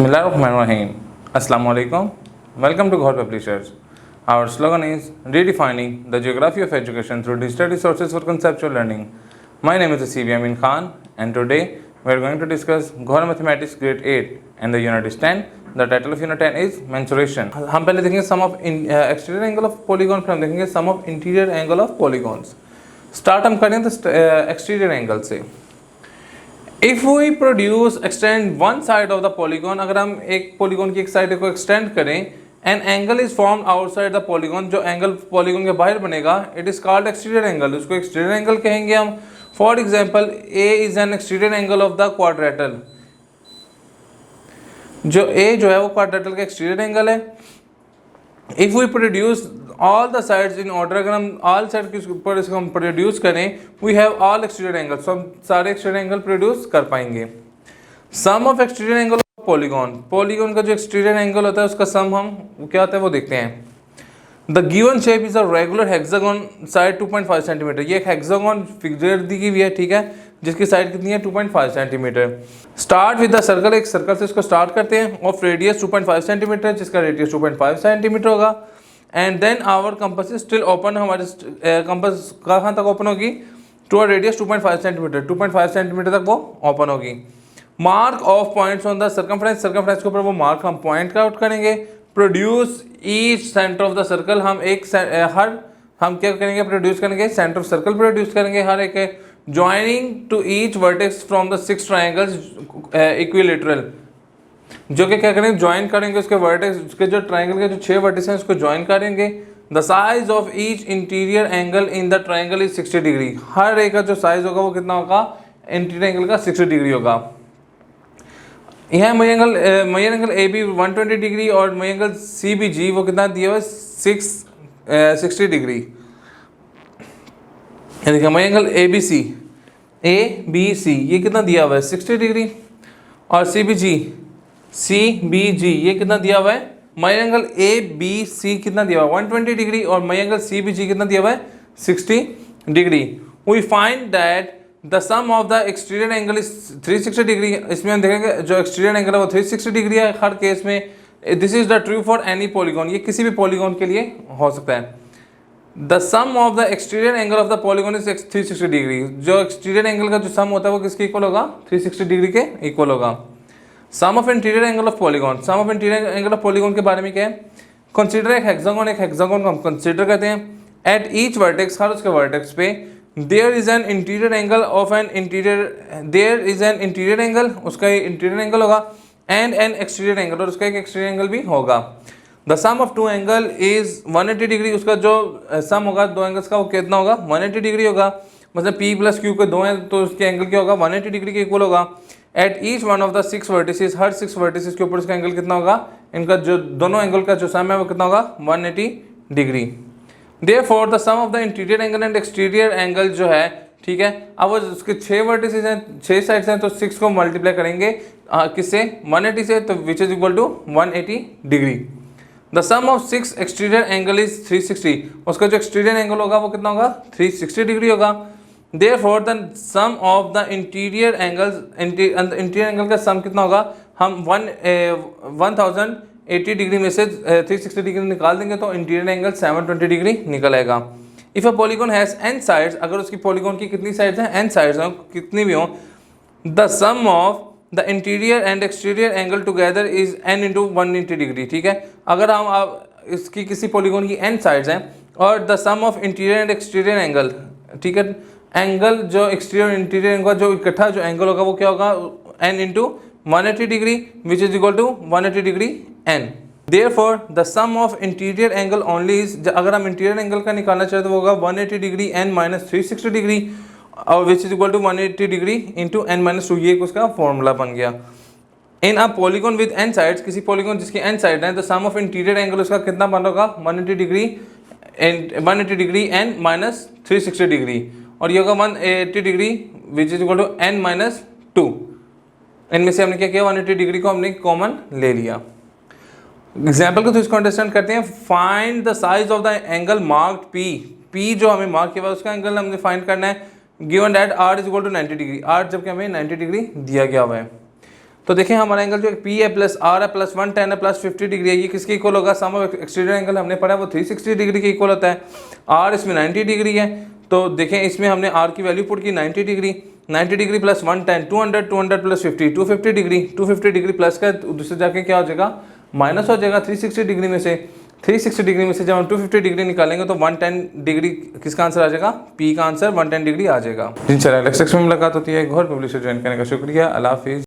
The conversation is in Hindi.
Bismillahirrahmanirrahim. Assalamu alaikum. Welcome to Ghor Publishers. Our slogan is redefining the geography of education through digital resources for conceptual learning. My name is C.B. Amin Khan, and today we are going to discuss Ghor Mathematics Grade 8 and the Unit is 10. The title of Unit 10 is mensuration. हम पहले देखेंगे sum of exterior angle of polygon, फिर हम देखेंगे sum of interior angle of polygons. Start हम करेंगे exterior angle से. If we produce extend one side of the polygon, अगर हम एक polygon की एक side को extend करें, an angle is formed outside the polygon, जो angle polygon के बाहर बनेगा, it is called exterior angle. उसको exterior angle कहेंगे हम. For example, A is an exterior angle of the quadrilateral. जो A जो है वो quadrilateral का exterior angle है. If we produce all the sides in order, अगर हम all sides के ऊपर इसको हम प्रोड्यूस करें, we have all exterior angles, तो हम सारे exterior angle प्रोड्यूस कर पाएंगे. Sum of exterior angle of polygon, polygon का जो exterior angle होता है उसका sum हम क्या होता है वो देखते हैं. The given shape is a regular hexagon side 2.5 cm. ये एक hexagon फिगर दी हुई है, ठीक है, जिसकी साइड कितनी है 2.5 cm. Start with the circle, एक सर्कल से इसको स्टार्ट करते हैं, ऑफ रेडियस 2.5 cm, जिसका रेडियस 2.5 cm होगा. And then our compass is still open, हमारे कंपास कहाँ तक ओपन होगी, to a radius 2.5 cm, 2.5 cm तक वो ओपन होगी. Mark of points on the circumference, circumference के ऊपर वो मार्क हम पॉइंट आउट करेंगे. Produce each centre of the circle, हम एक हम क्या करेंगे, प्रोड्यूस करेंगे सेंटर ऑफ सर्कल प्रोड्यूस करेंगे हर एक. Joining two each vertex from the 6 triangles equilateral, जो कि क्या करेंगे, ज्वाइन करेंगे उसके वर्टेक्स, उसके जो ट्राइंगल के जो 6 वर्टेक्स हैं उसको ज्वाइन करेंगे. The size of each interior angle in the triangle is 60 degree. हर एक का जो साइज होगा वो कितना होगा, इंटीरियर एंगल का 60 डिग्री होगा. यह measure angle A B 120 degree और measure angle C B G वो कितना दिया हुआ है 60 डिग्री. देखिए measure angle A B C ये कितना दिया हुआ है 60 डिग्री, और सी बी जी ये कितना दिया हुआ है, measure angle A B C कितना दिया हुआ है 120 डिग्री, और measure angle C B G कितना दिया हुआ है 60 degree. We find that the sum of the exterior angle is 360 degree. इसमें हम देखेंगे जो एक्सटीरियर एंगल है वो 360 डिग्री है हर केस में. This is the true for any polygon, ये किसी भी पॉलीगॉन के लिए हो सकता है. The sum of the exterior angle of the polygon is 360 degree. जो एक्सटीरियर एंगल का जो सम होता है वो किसके इक्वल होगा, 360 डिग्री के इक्वल होगा. Sum of interior angle of polygon, sum of interior angle of polygon के बारे में क्या है, कंसीडर एक हेक्सागोन को हम कंसीडर करते हैं. एट ईच वर्टेक्स, हर उसके वर्टेक्स पे there is an interior angle of an interior, there is an interior angle, उसका इंटीरियर एंगल होगा, एंड एन एक्सटीरियर एंगल, और उसका एक एक्सटीरियर एंगल भी होगा. The sum of two angle is 180 degree. उसका जो सम होगा दो एंगल्स का वो कितना होगा 180 डिग्री होगा. मतलब P प्लस Q के दो हैं तो उसके एंगल क्या होगा 180 डिग्री के इक्वल होगा. At each one of the 6 vertices, her 6 vertices के ऊपर उसका एंगल कितना होगा, इनका जो दोनों एंगल का जो सम है वो कितना होगा 180 degree. Therefore the sum of the interior angle and exterior angle जो है, ठीक है, अब वो उसके 6 वर्टिसेस हैं, 6 साइड्स हैं, तो 6 को मल्टीप्लाई करेंगे किससे 180 से, तो which is equal to 180 degree. The sum of 6 exterior angle is 360. उसका जो एक्सटीरियर एंगल होगा वो कितना होगा 360 डिग्री होगा. Therefore the sum of the interior angles, interior angle का सम कितना होगा, हम 1080 डिग्री में से 360 डिग्री निकाल देंगे तो इंटीरियर एंगल 720 डिग्री निकल आएगा. If a polygon has n sides, अगर उसकी पॉलीगॉन की कितनी साइड्स हैं, n साइड्स हों, कितनी भी हों, the sum of the interior and exterior angle together is n into 180 degree. ठीक है, अगर हम इसकी किसी पॉलीगॉन की n साइड्स हैं और the sum of interior and exterior angle, ठीक है, एंगल जो एक्सटीरियर और इंटीरियर एंगल जो इकट्ठा जो एंगल होगा वो क्या होगा n into 180 degree which is equal to 180 degree n. Therefore the sum of interior angle only is, अगर हम इंटीरियर एंगल का निकालना चाहते तो वो होगा 180 डिग्री n माइनस 360 डिग्री और which is equal to 180 degree into n minus 2. ये उसका फॉर्मूला बन गया. In a polygon with n sides, किसी पॉलीगॉन जिसकी n साइड है, तो सम ऑफ इंटीरियर एंगल उसका कितना बन होगा 180 डिग्री n माइनस 360 डिग्री, और ये होगा 180 degree which is equal to n minus 2. इनमें से हमने क्या किया 180 डिग्री को हमने कॉमन ले लिया. एग्जाम्पल को तो इसको अंडरस्टैंड करते हैं. Find the size of the angle marked P जो हमें मार्क किया हुआ उसका एंगल हमने फाइंड करना है. Given that r is equal to 90 degree, r जबकि हमें 90 डिग्री दिया गया हुआ है. तो देखें हमारा एंगल जो पी है प्लस आर है प्लस 110 है प्लस 50 डिग्री है, ये किसके इक्वल होगा? सम ऑफ एक्सटीरियर एंगल हमने पढ़ा है वो 360 डिग्री के इक्वल होता है। आर इसमें 90 डिग्री है, तो देखें इसमें हमने आर की वैल्यू पुट की 90 degree, 90 degree plus 110 200, 200 plus 50 250 degree, 250 degree plus का दूसरे जाके क्या हो जाएगा? माइनस हो जाएगा 360 डिग्री में से। 360 डिग्री में से जब हम 250 डिग्री निकालेंगे तो 110 डिग्री किसका आंसर आ जाएगा? पी का आंसर 110 डिग्री आ जाएगा। जिन नेक्स्ट सेक्शन में मुलाकात होती है। एक और पब्लिशर ज्वाइन करने का शुक्रिया। अल्लाह हाफिज़।